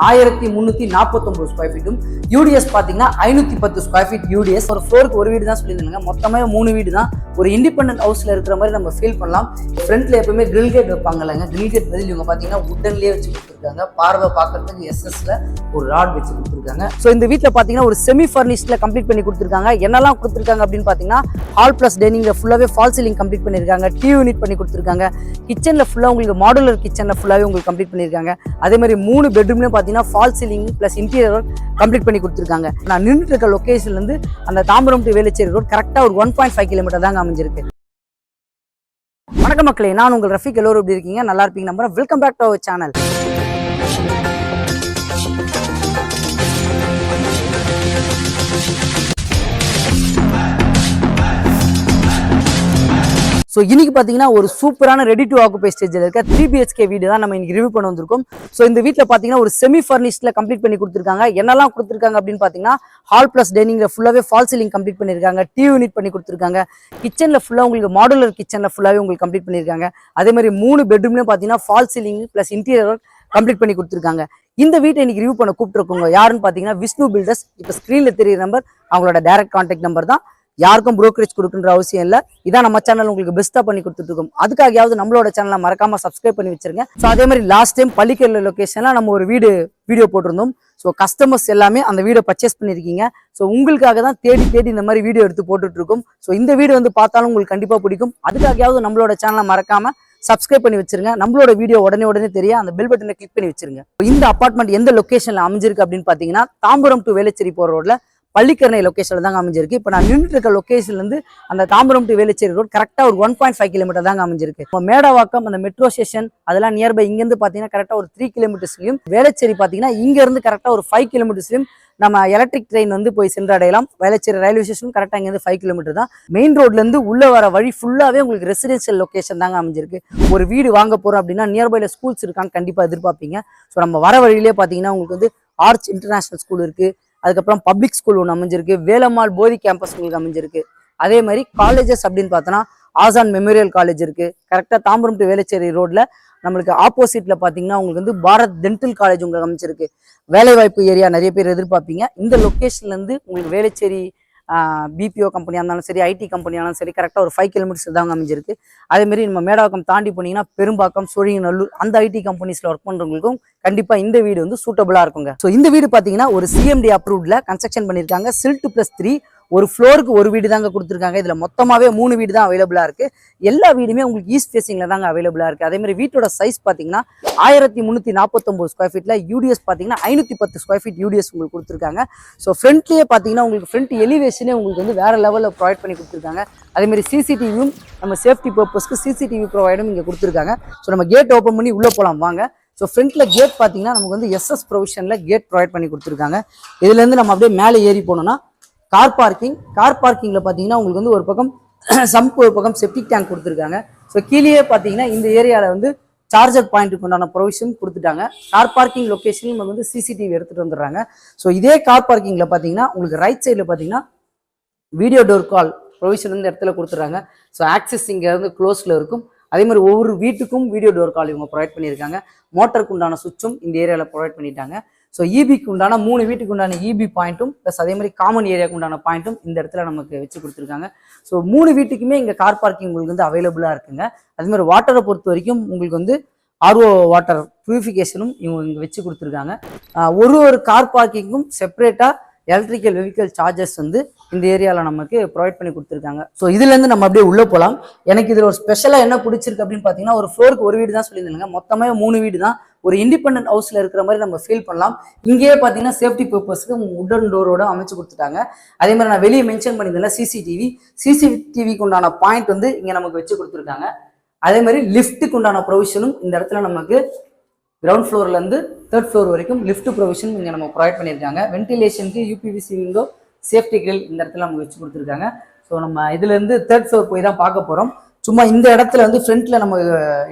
1349 square ஃபீட்டும், UDS பார்த்தீங்கன்னா 510 square feet UDS. ஒரு ஃப்ளோருக்கு ஒரு வீடு தான் சொல்லியிருந்தாங்க, மொத்தமே 3 வீடு தான். ஒரு இண்டிபெண்டன்ட் ஹவுஸ்ல இருக்கிற மாதிரி நம்ம ஃபீல் பண்ணலாம். ஃப்ரண்ட்ல எப்பவுமே கிரில் கேட் வைப்பாங்க இல்லைங்க, கிரில் கேட் பதில் இவங்க பார்த்தீங்கன்னா உட்டன்லேயே வச்சு கொடுத்துருக்காங்க. பார்வை பார்க்கறதுக்கு எஸ்எஸ்ல ஒரு ராட் வச்சு கொடுத்துருக்காங்க. ஸோ இந்த வீட்டில் பார்த்தீங்கன்னா ஒரு செமி ஃபர்னிஷ்ல கம்ப்ளீட் பண்ணி கொடுத்துருக்காங்க. என்னெல்லாம் கொடுத்துருக்காங்க அப்படின்னு பார்த்தீங்கன்னா ஹால் பிளஸ் டைனிங்ல ஃபுல்லாகவே ஃபால் சீலிங் கம்ப்ளீட் பண்ணியிருக்காங்க. டிவி யூனிட் பண்ணி கொடுத்துருக்காங்க. கிச்சன்ல ஃபுல்லாக உங்களுக்கு மாடுலர் கிச்சன்ல ஃபுல்லாகவே உங்களுக்கு கம்ப்ளீட் பண்ணியிருக்காங்க. அதே மாதிரி 3 பெட்ரூம்லையும் பார்த்தீங்கன்னா fall ceiling plus interior complete பண்ணி கொடுத்துருக்காங்க. நான் நின்றுட்டு இருக்க லொகேஷன்ல இருந்து அந்த தாம்பரம் டு வேளச்சேரி ரோட் கரெக்டாக ஒரு 1.5 கிலோமீட்டர் தாங்க அமைஞ்சிருக்கு. வணக்கம் மக்களே, நான் உங்கள் ரஃபீக். எல்லோரும் எப்படி இருக்கீங்க? நல்லா இருப்பீங்க நம்புறேன். Welcome back to our channel. So இன்னைக்கு பார்த்தீங்கன்னா ஒரு சூப்பரான ரெடி டு ஆக்குபை ஸ்டேஜில் இருக்க 3 BHK வீடு தான் நம்ம இன்னைக்கு ரிவ்யூ பண்ண வந்திருக்கோம். ஸோ இந்த வீட்டில் பார்த்தீங்கன்னா ஒரு செமி ஃபர்னிஷ்ல கம்ப்ளீட் பண்ணி கொடுத்துருக்காங்க. என்னெல்லாம் கொடுத்துருக்காங்க அப்படின்னு பார்த்தீங்கன்னா ஹால் பிளஸ் டைனிங்ல ஃபுல்லாகவே ஃபால் சீலிங் கம்ப்ளீட் பண்ணியிருக்காங்க. டிவி யூனிட் பண்ணி கொடுத்துருக்காங்க. கிச்சனில் ஃபுல்லாக உங்களுக்கு மாடுலர் கிச்சனில் ஃபுல்லாகவே உங்களுக்கு கம்ப்ளீட் பண்ணியிருக்காங்க. அதே மாதிரி 3 பெட்ரூம்லையும் பார்த்தீங்கன்னா fall ceiling plus interior complete பண்ணி கொடுத்துருக்காங்க. இந்த வீட்டை இன்னைக்கு ரிவ்யூ பண்ண கூப்பிட்டுருக்கோங்க யாருன்னு பார்த்தீங்கன்னா விஷ்ணு பில்டர்ஸ். இப்போ ஸ்க்ரீனில் தெரியுற நம்பர் அவங்களோட டைரக்ட் கான்டாக்ட் நம்பர் தான். யாருக்கும் ப்ரோக்கரேஜ் கொடுக்குன்ற அவசியம் இல்லை. இதான் நம்ம சேனல் உங்களுக்கு பெஸ்ட்டாக பண்ணி கொடுத்துருக்கோம். அதுக்காகயாவது நம்மளோட சேனலை மறக்காம சப்ஸ்கிரைப் பண்ணி வச்சிருங்க. ஸோ அதே மாதிரி லாஸ்ட் டைம் பள்ளிக்கல்ல லொகேஷன்ல நம்ம ஒரு வீடியோ போட்டிருந்தோம். ஸோ கஸ்டமர்ஸ் எல்லாமே அந்த வீடியோ பர்ச்சேஸ் பண்ணியிருக்கீங்க. ஸோ உங்களுக்காக தான் தேடி இந்த மாதிரி வீடியோ எடுத்து போட்டுட்டு இருக்கோம். ஸோ இந்த வீடியோ வந்து பார்த்தாலும் உங்களுக்கு கண்டிப்பாக பிடிக்கும். அதுக்காகயாவது நம்மளோட சேனலை மறக்காம சப்ஸ்கிரைப் பண்ணி வச்சிருங்க. நம்மளோட வீடியோ உடனே தெரிய அந்த பெல் பட்டனை கிளிக் பண்ணி வச்சிருங்க. இந்த அபார்ட்மெண்ட் எந்த லொகேஷன்ல அமைஞ்சிருக்கு அப்படின்னு பாத்தீங்கன்னா தாம்பரம் டு வேளச்சேரி போற ரோட்ல பள்ளிக்கரணை லொகேஷன்ல தாங்க அமைஞ்சிருக்கு. இப்போ நான் நின்றுட்டு இருக்க லொகேஷன்ல இருந்து அந்த தாம்பரம் டு வேளச்சேரி ரோட் கரெக்டா ஒரு 1.5 கிலோமீட்டர் தாங்க அமைஞ்சிருக்கு. இப்போ மேடவாக்கம் அந்த மெட்ரோ ஸ்டேஷன் அதெல்லாம் நியர்பை இங்க இருந்து பாத்தீங்கன்னா கரெக்டா ஒரு 3 கிலோமீட்டர்ஸ்லயும், வேளச்சேரி பாத்தீங்கன்னா இங்க இருந்து கரெக்டா ஒரு 5 கிலோமீட்டர்ஸ்லயும் நம்ம எலக்ட்ரிக் ட்ரெயின் வந்து போய் சென்றடையலாம். வேளச்சேரி ரயில்வே ஸ்டேஷன் கரெக்டாக இங்கேருந்து 5 கிலோமீட்டர் தான். மெயின் ரோட்ல இருந்து உள்ள வர வழி ஃபுல்லாவே உங்களுக்கு ரெசிடென்ஷியல் லொகேஷன் தாங்க அமைஞ்சிருக்கு. ஒரு வீடு வாங்க போறோம் அப்படின்னா நியர்பைல ஸ்கூல்ஸ் இருக்கான்னு கண்டிப்பா எதிர்பார்ப்பீங்க. ஸோ நம்ம வர வழியிலே பாத்தீங்கன்னா உங்களுக்கு வந்து ஆர்ச் இன்டர்நேஷனல் ஸ்கூல் இருக்கு. அதுக்கப்புறம் பப்ளிக் ஸ்கூல் ஒன்று அமைஞ்சிருக்கு. வேலம்மாள் போதி கேம்பஸ் உங்களுக்கு அமைஞ்சிருக்கு. அதே மாதிரி காலேஜஸ் அப்படின்னு பார்த்தோன்னா ஆசான் மெமோரியல் காலேஜ் இருக்கு. கரெக்டாக தாம்பரம் டு வேளச்சேரி ரோட்ல நம்மளுக்கு ஆப்போசிட்ல பாத்தீங்கன்னா உங்களுக்கு வந்து பாரத் டென்டல் காலேஜ் உங்களுக்கு அமைச்சிருக்கு. வேலைவாய்ப்பு ஏரியா நிறைய பேர் எதிர்பார்ப்பீங்க. இந்த லொக்கேஷன்ல இருந்து உங்களுக்கு வேளச்சேரி பிபிஓ கம்பெனியாக இருந்தாலும் சரி, ஐடி கம்பெனியாலும் சரி, கரெக்டாக ஒரு 5 கிலோமீட்டர்ஸ் தாங்க அமைஞ்சிருக்கு. அதேமாரி நம்ம மேடவாக்கம் தாண்டி போனீங்கன்னா பெரும்பாக்கம், சோழிங்கநல்லூர் அந்த ஐடி கம்பெனிஸ்ல ஒர்க் பண்றவங்களுக்கும் கண்டிப்பா இந்த வீடு வந்து சூட்டபிளா இருக்குங்க. ஸோ இந்த வீடு பாத்தீங்கன்னா ஒரு சிஎம்டி அப்ரூவ்ட்ல கன்ஸ்ட்ரக்ஷன் பண்ணியிருக்காங்க. சில்ட் +3 ஒரு ஃப்ளோருக்கு ஒரு வீடு தாங்க கொடுத்துருக்காங்க. இதுல மொத்தமாவே 3 வீடு தான் அவைலபிளா இருக்கு. எல்லா வீடுமே உங்களுக்கு ஈஸ்ட் ஃபேசிங்ல தாங்க அவைலபிளா இருக்கு. அதே மாதிரி வீட்டோட சைஸ் பாத்தீங்கன்னா 1349 ஸ்கொயர் ஃபீட்ல யூடிஎஸ் பாத்தீங்கன்னா 510 ஸ்கொயர் ஃபீட் யூடிஎஸ் உங்களுக்கு கொடுத்துருக்காங்க. ஸோ ஃப்ரண்ட்லயே பாத்தீங்கன்னா உங்களுக்கு ஃப்ரண்ட் எலிவேஷனே உங்களுக்கு வந்து வேற லெவலில் ப்ரொவைட் பண்ணி கொடுத்துருக்காங்க. அதே மாதிரி சிசிடிவியும் நம்ம சேஃப்டி பர்பஸ்க்கு சிசிடிவி ப்ரொவைடும் இங்க கொடுத்துருக்காங்க. ஸோ நம்ம கேட் ஓப்பன் பண்ணி உள்ள போலாம் வாங்க. ஸோ ஃப்ரண்ட்ல கேட் பாத்தீங்கன்னா நமக்கு வந்து எஸ்எஸ் ப்ரொவிஷன்ல கேட் ப்ரொவைட் பண்ணி கொடுத்துருக்காங்க. இதுல இருந்து நம்ம அப்படியே மேலே ஏறி போனோம்னா கார் பார்க்கிங்ல பாத்தீங்கன்னா உங்களுக்கு வந்து ஒரு பக்கம் சம்ப், ஒரு பக்கம் செப்டிக் டேங்க் கொடுத்துருக்காங்க. ஸோ கீழே பாத்தீங்கன்னா இந்த ஏரியால வந்து சார்ஜர் பாயிண்ட்டுக்கு உண்டான ப்ரொவிஷன் கொடுத்துட்டாங்க. கார் பார்க்கிங் லொகேஷன் நம்ம வந்து சிசிடிவி எடுத்துட்டு வந்துடுறாங்க. ஸோ இதே கார் பார்க்கிங்ல பாத்தீங்கன்னா உங்களுக்கு ரைட் சைட்ல பாத்தீங்கன்னா வீடியோ டோர் கால் ப்ரொவிஷன் இந்த இடத்துல கொடுத்துறாங்க. ஸோ ஆக்சஸ் இங்க இருந்து க்ளோஸ்ல இருக்கும். அதே மாதிரி ஒவ்வொரு வீட்டுக்கும் வீடியோ டோர் கால் இவங்க ப்ரொவைட் பண்ணியிருக்காங்க. மோட்டருக்கு உண்டான சுவிட்சும் இந்த ஏரியாவில் ப்ரொவைட் பண்ணிட்டாங்க. ஸோ இபிக்கு உண்டான 3 வீட்டுக்கு உண்டான இபி பாயிண்ட்டும் ப்ளஸ் அதே மாதிரி காமன் ஏரியாவுக்கு உண்டான பாயிண்ட்டும் இந்த இடத்துல நமக்கு வச்சு கொடுத்துருக்காங்க. ஸோ 3 வீட்டுக்குமே இங்கே கார் பார்க்கிங் உங்களுக்கு வந்து அவைலபிளாக இருக்குங்க. அதே மாதிரி வாட்டரை பொறுத்த வரைக்கும் உங்களுக்கு வந்து ஆர்ஓ வாட்டர் ப்யூரிஃபிகேஷனும் இவங்க இங்கே வச்சு கொடுத்துருக்காங்க. ஒரு கார் பார்க்கிங்கும் செப்பரேட்டாக எலக்ட்ரிக்கல் வெஹிக்கல் சார்ஜஸ் வந்து இந்த ஏரியாவில் நமக்கு ப்ரொவைட் பண்ணி கொடுத்துருக்காங்க. ஸோ இதுலேருந்து நம்ம அப்படியே உள்ளே போகலாம். எனக்கு இதில் ஒரு ஸ்பெஷலாக என்ன பிடிச்சிருக்கு அப்படின்னு பார்த்தீங்கன்னா ஒரு ஃப்ளோருக்கு ஒரு வீடு தான் சொல்லியிருந்தாங்க, மொத்தமே 3 வீடு தான். ஒரு இண்டிபெண்டன்ட் ஹவுஸ்ல இருக்கிற மாதிரி நம்ம ஃபீல் பண்ணலாம். இங்கேயே பார்த்தீங்கன்னா சேஃப்டி பர்பஸ்க்கு உடன் டோரோட அமைச்சு கொடுத்துட்டாங்க. அதே மாதிரி நான் வெளியே மென்ஷன் பண்ணியிருந்தேன் சிசிடிவிக்கு உண்டான பாயிண்ட் வந்து இங்கே நமக்கு வச்சு கொடுத்துருக்காங்க. அதே மாதிரி லிஃப்ட்டுக்கு உண்டான ப்ரொவிஷனும் இந்த இடத்துல நமக்கு கிரவுண்ட் ஃப்ளோர்ல இருந்து 3rd ஃப்ளோர் வரைக்கும் லிஃப்ட் ப்ரொவிஷன் இங்கே நம்ம ப்ரொவைட் பண்ணியிருக்காங்க. வென்டிலேஷனுக்கு யூபிவிசி விண்டோ, சேஃப்டி கிரில் இந்த இடத்துல நமக்கு வச்சு கொடுத்துருக்காங்க. ஸோ நம்ம இதுல இருந்து 3rd ஃப்ளோர் போய் தான் பார்க்க போறோம். சும்மா இந்த இடத்துல வந்து ஃப்ரண்ட்ல நம்ம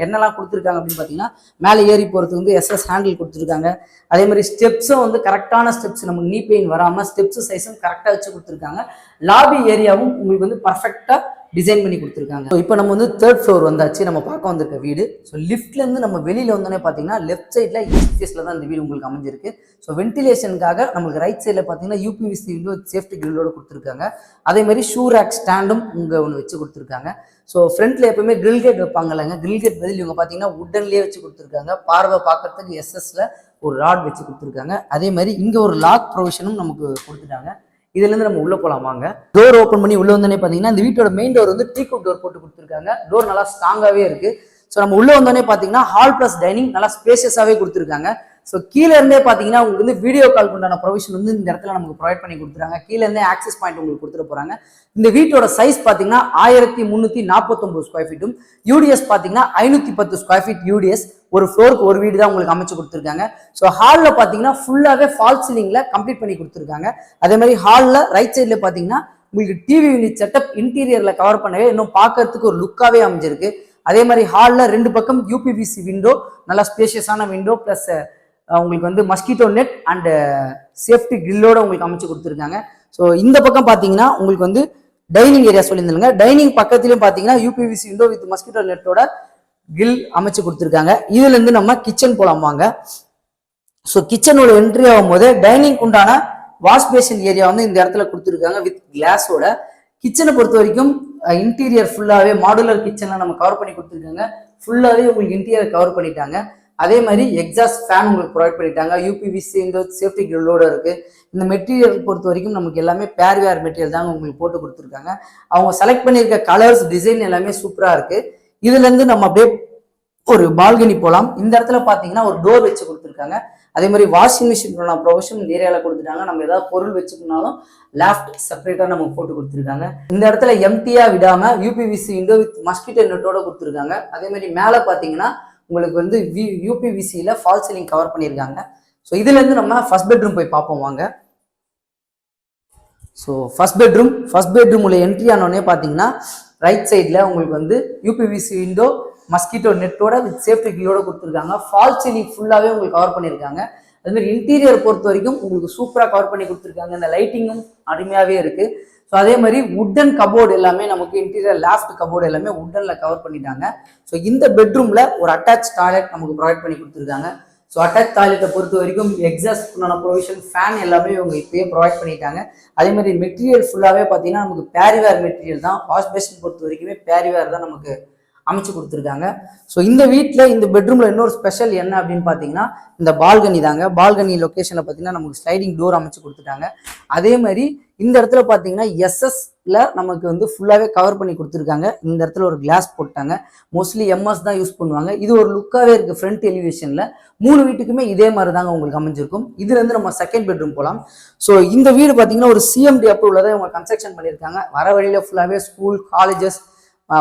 என்னெல்லாம் கொடுத்துருக்காங்க அப்படின்னு பார்த்தீங்கன்னா மேலே ஏறி போகிறதுக்கு வந்து எஸ்எஸ் ஹேண்டில் கொடுத்துருக்காங்க. அதே மாதிரி ஸ்டெப்ஸும் வந்து கரெக்டான ஸ்டெப்ஸ், நமக்கு நீ பெயின் வராமல் ஸ்டெப்ஸ் சைஸும் கரெக்டாக வச்சு கொடுத்துருக்காங்க. லாபி ஏரியாவும் உங்களுக்கு வந்து பர்ஃபெக்டாக டிசைன் பண்ணி கொடுத்துருக்காங்க. ஸோ இப்போ நம்ம வந்து 3rd ஃப்ளோர் வந்தாச்சு, நம்ம பார்க்க வந்திருக்க வீடு. ஸோ லிஃப்ட்லேருந்து நம்ம வெளியில் வந்தோடனே பார்த்தீங்கன்னா லெஃப்ட் சைடில் ஈஸ்ட் ஃபேஸில் தான் இந்த வீடு உங்களுக்கு அமைஞ்சிருக்கு. ஸோ வென்டிலேஷனுக்காக நம்மளுக்கு ரைட் சைடில் பார்த்தீங்கன்னா யூபிவிசி விண்டோ சேஃப்டி கிரில்லோட கொடுத்துருக்காங்க. அதே மாதிரி ஷூ ரேக் ஸ்டாண்டும் இங்கே ஒன்று வச்சு கொடுத்துருக்காங்க. ஸோ ஃப்ரண்ட்டில் எப்பவுமே கிரில் கேட் வைப்பாங்கல்லங்க, கிரில் கேட் பதில் இவங்க பார்த்தீங்கன்னா உட்டன்லேயே வச்சு கொடுத்துருக்காங்க. பார்வை பார்க்கறதுக்கு எஸ்எஸ்ல ஒரு ராட் வச்சு கொடுத்துருக்காங்க. அதே மாதிரி இங்கே ஒரு லாக் ப்ரொவிஷனும் நமக்கு கொடுத்துட்டாங்க. இதுலேருந்து நம்ம உள்ளே போகலாமாங்க. டோர் ஓப்பன் பண்ணி உள்ளே வந்தோடனே பார்த்தீங்கன்னா இந்த வீட்டோட மெயின் டோர் வந்து டீ குட் டோர் போட்டு கொடுத்துருக்காங்க. டோர் நல்லா ஸ்ட்ராங்காகவே இருக்குது. ஸோ நம்ம உள்ளே வந்தோடனே பார்த்தீங்கன்னா ஹால் ப்ளஸ் டைனிங் நல்லா ஸ்பேஷியஸாகவே கொடுத்துருக்காங்க. ஸோ கீழே இருந்தே பார்த்தீங்கன்னா உங்களுக்கு வந்து வீடியோ கால் உண்டான ப்ரொவிஷன் வந்து இந்த இடத்துல நமக்கு ப்ரொவைட் பண்ணி கொடுத்துருக்காங்க. கீழே இருந்தே ஆக்சஸ் பாயிண்ட் உங்களுக்கு கொடுத்துட்டு போகிறாங்க. இந்த வீட்டோட சைஸ் பார்த்தீங்கன்னா 1349 ஸ்கொயர் ஃபீட்டும், யூடிஎஸ் பார்த்தீங்கன்னா 510 ஸ்கொயர் ஃபீட் யூடிஎஸ். ஒரு ஃப்ளோருக்கு ஒரு வீடு தான் உங்களுக்கு அமைச்சு கொடுத்துருக்காங்க. ஸோ ஹாலில் பார்த்தீங்கன்னா ஃபுல்லாகவே ஃபால் சீலிங்கில் கம்ப்ளீட் பண்ணி கொடுத்துருக்காங்க. அதே மாதிரி ஹாலில் ரைட் சைடில் பார்த்தீங்கன்னா உங்களுக்கு டிவி யூனிட் செட்டப் இன்டீரியரில் கவர் பண்ணவே இன்னும் பார்க்கறதுக்கு ஒரு லுக்காகவே அமைஞ்சிருக்கு. அதே மாதிரி ஹாலில் 2 பக்கம் யூபிவிசி விண்டோ, நல்லா ஸ்பேஷியஸான விண்டோ ப்ளஸ் உங்களுக்கு வந்து மஸ்கிட்டோ நெட் அண்ட் சேஃப்டி கிரில்லோட உங்களுக்கு அமைச்சு கொடுத்துருக்காங்க. ஸோ இந்த பக்கம் பார்த்தீங்கன்னா உங்களுக்கு வந்து டைனிங் ஏரியா சொல்லியிருந்தாங்க. டைனிங் பக்கத்துலையும் பார்த்தீங்கன்னா யூபிவிசி விண்டோ வித் மஸ்கிட்டோ நெட்டோட கிரில் அமைச்சு கொடுத்துருக்காங்க. இதுலேருந்து நம்ம கிச்சன் போலாம் வாங்க. ஸோ கிச்சனோட என்ட்ரி ஆகும் போது டைனிங் உண்டான வாஷ் பேஷன் ஏரியா வந்து இந்த இடத்துல கொடுத்துருக்காங்க வித் கிளாஸோட. கிச்சனை பொறுத்த வரைக்கும் இன்டீரியர் ஃபுல்லாகவே மாடுலர் கிச்சனில் நம்ம கவர் பண்ணி கொடுத்துருக்காங்க. ஃபுல்லாகவே உங்களுக்கு இன்டீரியர் கவர் பண்ணிட்டாங்க. அதே மாதிரி எக்ஸாஸ்ட் ஃபேன் உங்களுக்கு ப்ரொவைட் பண்ணிட்டாங்க. யூபிவிசி இந்த சேஃப்டி கிரில்லோட இருக்கு. இந்த மெட்டீரியல் பொறுத்த வரைக்கும் நமக்கு எல்லாமே பேர்வேர் மெட்டீரியல் தாங்க உங்களுக்கு போட்டு கொடுத்துருக்காங்க. அவங்க செலக்ட் பண்ணியிருக்க கலர்ஸ் டிசைன் எல்லாமே சூப்பராக இருக்கு. இதுலேருந்து நம்ம அப்படியே ஒரு பால்கனி போகலாம். இந்த இடத்துல பார்த்தீங்கன்னா ஒரு டோர் வச்சு கொடுத்துருக்காங்க. அதே மாதிரி வாஷிங் மிஷின் ப்ரொவிஷன் இந்த ஏரியாவில் கொடுத்துட்டாங்க. நம்ம ஏதாவது பொருள் வச்சுக்கணும்னாலும் லேஃப்ட் செப்பரேட்டாக நமக்கு போட்டு கொடுத்துருக்காங்க. இந்த இடத்துல எம்டியாக விடாமல் யூபிவிசி விண்டோ வித் மஸ்கிட்டோ நெட்டோட கொடுத்துருக்காங்க. அதே மாதிரி மேலே பார்த்தீங்கன்னா உங்களுக்கு வந்து யூபிவிசியில் ஃபால் சீலிங் கவர் பண்ணியிருக்காங்க. ஸோ இதுலேருந்து நம்ம ஃபர்ஸ்ட் பெட்ரூம் போய் பார்ப்போம் வாங்க. ஸோ ஃபர்ஸ்ட் பெட்ரூம் உள்ள என்ட்ரி ஆனோடனே பார்த்தீங்கன்னா ரைட் சைடில் உங்களுக்கு வந்து யூபிவிசி விண்டோ மஸ்கிட்டோ நெட்டோட வித் சேஃப்டி கிரில்லோட கொடுத்துருக்காங்க. ஃபால் சீலிங் ஃபுல்லாகவே உங்களுக்கு கவர் பண்ணியிருக்காங்க. அதுமாதிரி இன்டீரியர் பொறுத்த வரைக்கும் உங்களுக்கு சூப்பராக கவர் பண்ணி கொடுத்துருக்காங்க. இந்த லைட்டிங்கும் அருமையாகவே இருக்குது. ஸோ அதே மாதிரி உட்டன் கபோர்டு எல்லாமே நமக்கு இன்டீரியர் லேஃப்ட் கபோர்டு எல்லாமே உட்டனில் கவர் பண்ணிட்டாங்க. ஸோ இந்த பெட்ரூமில் ஒரு அட்டாச் டாய்லெட் நமக்கு ப்ரொவைட் பண்ணி கொடுத்துருக்காங்க. ஸோ அட்டாச் டாய்லெட்டை பொறுத்த வரைக்கும் எக்ஸாஸ்ட் ப்ரொவிஷன் ஃபேன் எல்லாமே இவங்க இப்போயே ப்ரொவைட் பண்ணிட்டாங்க. அதே மாதிரி மெட்டீரியல் ஃபுல்லாகவே பார்த்தீங்கன்னா நமக்கு பேரிவேர் மெட்டீரியல் தான். வாஷ் பேஷன் பொறுத்த வரைக்குமே பேரிவேர் தான் நமக்கு அமைச்சு கொடுத்துருக்காங்க. ஸோ இந்த வீட்டில் இந்த பெட்ரூமில் இன்னொரு ஸ்பெஷல் என்ன அப்படின்னு பார்த்தீங்கன்னா இந்த பால்கனி தாங்க. பால்கனி லொக்கேஷனில் பார்த்தீங்கன்னா நமக்கு ஸ்லைடிங் டோர் அமைச்சு கொடுத்துட்டாங்க. அதே மாதிரி இந்த இடத்துல பார்த்தீங்கன்னா எஸ்எஸ்ல நமக்கு வந்து ஃபுல்லாகவே கவர் பண்ணி கொடுத்துருக்காங்க. இந்த இடத்துல ஒரு கிளாஸ் போட்டாங்க. மோஸ்ட்லி எம்எஸ் தான் யூஸ் பண்ணுவாங்க. இது ஒரு லுக்காகவே இருக்குது ஃப்ரண்ட் எலிவேஷனில். 3 வீட்டுக்குமே இதே மாதிரி தாங்க உங்களுக்கு அமைஞ்சிருக்கும். இதுலேருந்து நம்ம செகண்ட் பெட்ரூம் போகலாம். ஸோ இந்த வீடு பார்த்தீங்கன்னா ஒரு சிஎம்டி அப்ரூவ்ல தான் இவங்க கன்ஸ்ட்ரக்ஷன் பண்ணியிருக்காங்க. வர வழியில் ஃபுல்லாகவே ஸ்கூல், காலேஜஸ்,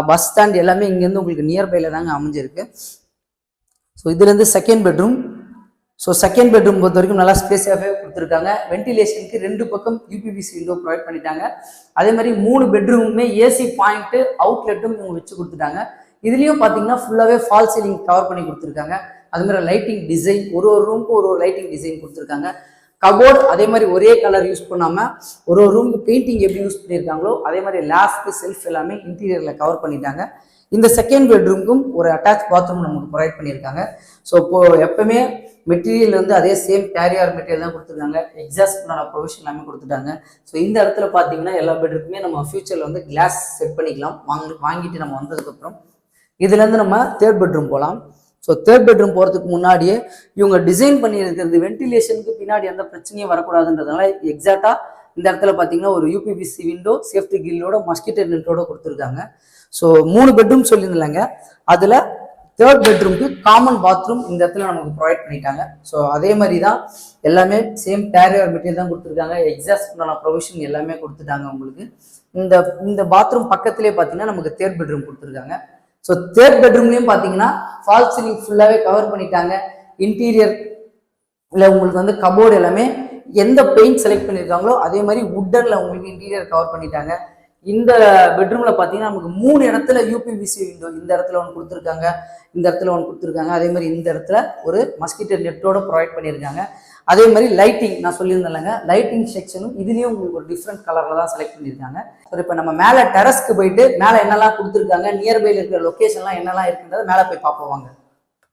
பஸ் ஸ்டாண்ட் எல்லாமே இங்கேருந்து உங்களுக்கு நியர்பைல தாங்க அமைஞ்சிருக்கு. ஸோ இதுலேருந்து second bedroom. So second bedroom பொறுத்த வரைக்கும் நல்லா ஸ்பேஸாகவே கொடுத்துருக்காங்க. வென்டிலேஷனுக்கு 2 பக்கம் யூபிவிசி விண்டோ ப்ரொவைட் பண்ணிட்டாங்க. அதே மாதிரி 3 பெட்ரூமுமே ஏசி பாயிண்ட்டு அவுட்லெட்டும் இவங்க வச்சு கொடுத்துட்டாங்க. இதுலேயும் பார்த்தீங்கன்னா ஃபுல்லாகவே ஃபால் சீலிங் கவர் பண்ணி கொடுத்துருக்காங்க. அது மாதிரி லைட்டிங் டிசைன் ஒரு ரூமுக்கு ஒரு லைட்டிங் டிசைன் கொடுத்துருக்காங்க. கபோர்டு அதே மாதிரி ஒரே கலர் யூஸ் பண்ணாமல் ஒரு ரூமுக்கு பெயிண்டிங் எப்படி யூஸ் பண்ணியிருக்காங்களோ அதே மாதிரி லேஃப்ட் செல்ஃப் எல்லாமே இன்டீரியரில் கவர் பண்ணிட்டாங்க. இந்த செகண்ட் பெட்ரூமுக்கும் ஒரு அட்டாச் பாத்ரூம் நமக்கு ப்ரொவைட் பண்ணியிருக்காங்க. ஸோ இப்போது எப்பவுமே மெட்டீரியல் வந்து அதே சேம் கேரியர் மெட்டீரியல் தான் கொடுத்துருக்காங்க. எக்ஸாஸ்ட் ப்ரொவிஷன் எல்லாமே கொடுத்துட்டாங்க. ஸோ இந்த இடத்துல பார்த்தீங்கன்னா எல்லா பெட்ரூக்குமே நம்ம ஃபியூச்சரில் வந்து கிளாஸ் செட் பண்ணிக்கலாம். வாங்கிட்டு நம்ம வந்ததுக்கப்புறம் இதுலேருந்து நம்ம தேர்ட் பெட்ரூம் போகலாம். ஸோ தேர்ட் பெட்ரூம் போகிறதுக்கு முன்னாடியே இவங்க டிசைன் பண்ணியிருக்கிறது வென்டிலேஷனுக்கு பின்னாடி எந்த பிரச்சனையும் வரக்கூடாதுன்றதுனால எக்ஸாக்டாக இந்த இடத்துல பார்த்தீங்கன்னா ஒரு யூபிவிசி விண்டோ சேஃப்டி கிரில்லோட மஸ்கிட்டோ நெட்டோட கொடுத்துருக்காங்க. ஸோ 3 பெட்ரூம் சொல்லியிருந்தாங்க. அதில் தேர்ட் பெட்ரூம்க்கு காமன் பாத்ரூம் இந்த இடத்துல நமக்கு ப்ரொவைட் பண்ணிட்டாங்க. ஸோ அதே மாதிரி தான் எல்லாமே சேம் பேரியர் மெட்டீரியல் தான் கொடுத்துருக்காங்க. எக்ஸாஸ்ட் ப்ரொவிஷன் எல்லாமே கொடுத்துட்டாங்க உங்களுக்கு. இந்த பாத்ரூம் பக்கத்துலேயே பார்த்தீங்கன்னா நமக்கு தேர்ட் பெட்ரூம் கொடுத்துருக்காங்க. ஸோ தேர்ட் பெட்ரூம்லேயும் பார்த்தீங்கன்னா ஃபால் சீலிங் ஃபுல்லாகவே கவர் பண்ணிட்டாங்க. இன்டீரியரில் உங்களுக்கு வந்து கபோர்டு எல்லாமே எந்த பெயிண்ட் செலக்ட் பண்ணியிருக்காங்களோ அதே மாதிரி உட்டனில் உங்களுக்கு இன்டீரியர் கவர் பண்ணிட்டாங்க. இந்த பெட்ரூமில் பார்த்தீங்கன்னா நமக்கு 3 இடத்துல யூபிவிசி விண்டோ இந்த இடத்துல ஒன்று கொடுத்துருக்காங்க, இந்த இடத்துல ஒன்று கொடுத்துருக்காங்க. அதே மாதிரி இந்த இடத்துல ஒரு மஸ்கிட்டோ நெட்டோட ப்ரொவைட் பண்ணியிருக்காங்க. அதே மாதிரி லைட்டிங் நான் சொல்லியிருந்தேன்லங்க, லைட்டிங் செக்ஷனும் இதுலேயும் உங்களுக்கு ஒரு டிஃப்ரெண்ட் கலரில் தான் செலக்ட் பண்ணியிருக்காங்க. ஸோ இப்போ நம்ம மேலே டெரஸ்க்கு போயிட்டு மேலே என்னெல்லாம் கொடுத்துருக்காங்க, நியர்பையில் இருக்கிற லொக்கேஷன்லாம் என்னெல்லாம் இருக்குன்றதை மேலே போய் பார்ப்போம் வாங்க.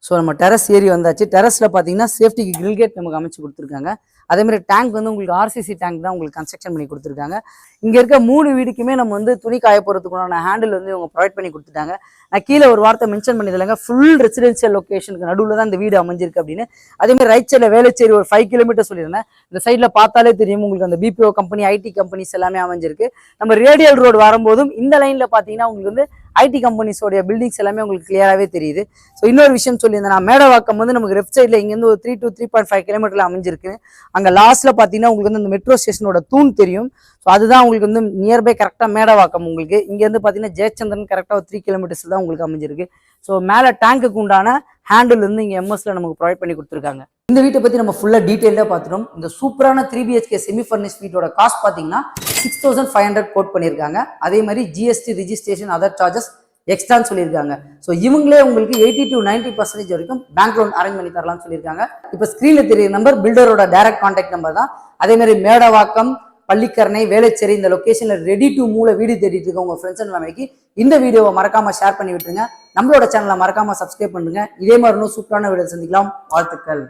ஸோ நம்ம டெரஸ் ஏறி வந்தாச்சு. டெரஸில் பார்த்தீங்கன்னா சேஃப்டிக்கு கிரில் கேட் நமக்கு அமைச்சு கொடுத்துருக்காங்க. அதேமாதிரி டேங்க் வந்து உங்களுக்கு ஆர்சிசி டேங்க் தான் உங்களுக்கு கன்ஸ்ட்ரக்ஷன் பண்ணி கொடுத்துருக்காங்க. இங்கே இருக்க 3 வீடுக்குமே நம்ம வந்து துணி காய போகிறதுக்குண்டான ஹேண்டில் வந்து இவங்க ப்ரொவைட் பண்ணி கொடுத்துட்டாங்க. நான் கீழே ஒரு வார்த்தை மென்ஷன் பண்ணிடலைங்க, ஃபுல் ரெசிடென்ஷியல் லொக்கேஷனுக்கு நடுவில் தான் இந்த வீடு அமைஞ்சிருக்கு அப்படின்னு. அதேமாதிரி ரைட் சைடில் வேலைச்சேரி ஒரு 5 கிலோமீட்டர் சொல்லியிருந்தேன். இந்த சைடில் பார்த்தாலே தெரியும் உங்களுக்கு அந்த பிபிஓ கம்பெனி, ஐடி கம்பெனிஸ் எல்லாமே அமைஞ்சிருக்கு. நம்ம ரேடியல் ரோடு வரும்போதும் இந்த லைனில் பார்த்தீங்கன்னா உங்களுக்கு வந்து ஐடி கம்பெனிஸோடைய பில்டிங்ஸ் எல்லாமே உங்களுக்கு கிளியராகவே தெரியுது. ஸோ இன்னொரு விஷயம் சொல்லியிருந்தேன், நான் மேடவாக்கம் வந்து நமக்கு லெஃப்ட் சைடில் இங்கேருந்து ஒரு 3 to 3.5 கிலோமீட்டரில் அமைஞ்சிருக்கு. அங்கே லாஸ்ட்டில் பார்த்தீங்கன்னா உங்களுக்கு வந்து அந்த மெட்ரோ ஸ்டேஷனோட தூண் தெரியும். ஸோ அதுதான் உங்களுக்கு வந்து நியர்பை கரெக்டாக மேடவாக்கம். உங்களுக்கு இங்கேருந்து பார்த்தீங்கன்னா ஜெயச்சந்திரன் கரெக்டாக ஒரு 3 கிலோமீட்டர்ஸ் தான் உங்களுக்கு அமைஞ்சிருக்கு. ஸோ மேலே டேங்குக்கு உண்டான ஹேண்டில் வந்து இங்கே எம்எஸ்ல நமக்கு ப்ரொவைட் பண்ணி கொடுத்துருக்காங்க. இந்த வீட்டை பற்றி நம்ம ஃபுல்லாக டீட்டெயிலாக பார்த்துட்டோம். இந்த சூப்பரான 3 BHK செமி ஃபர்னிஷ் வீட்டோட காஸ்ட் பார்த்தீங்கன்னா 6500 கோட் பண்ணியிருக்காங்க. அதே மாதிரி ஜிஎஸ்டி ரிஜிஸ்ட்ரேஷன் அதர் சார்ஜஸ் எக்ஸ்ட்ரான்னு சொல்லியிருக்காங்க. ஸோ இவங்களே உங்களுக்கு 80 to 90% வரைக்கும் பேங்க் லோன் அரேஞ்ச் பண்ணி தரலாம்னு சொல்லியிருக்காங்க. இப்போ ஸ்க்ரீனில் தெரியுற நம்பர் பில்டரோட டைரக்ட் கான்டாக்ட் நம்பர் தான். அதே மாதிரி மேடவாக்கம், பள்ளிக்கரணை, வேளச்சேரி இந்த லொக்கேஷனில் ரெடி டு மூல வீடு தேடிட்டு இருக்க உங்கள் ஃப்ரெண்ட்ஸ் அண்ட் ஃபேமிலிக்கு இந்த வீடியோவை மறக்காம ஷேர் பண்ணி விட்டுருங்க. நம்மளோட சேனலை மறக்காம சப்ஸ்கிரைப் பண்ணுங்க. இதே மாதிரி இன்னும் சூப்பரான வீடியோ சந்திக்கலாம். வாழ்த்துக்கள்.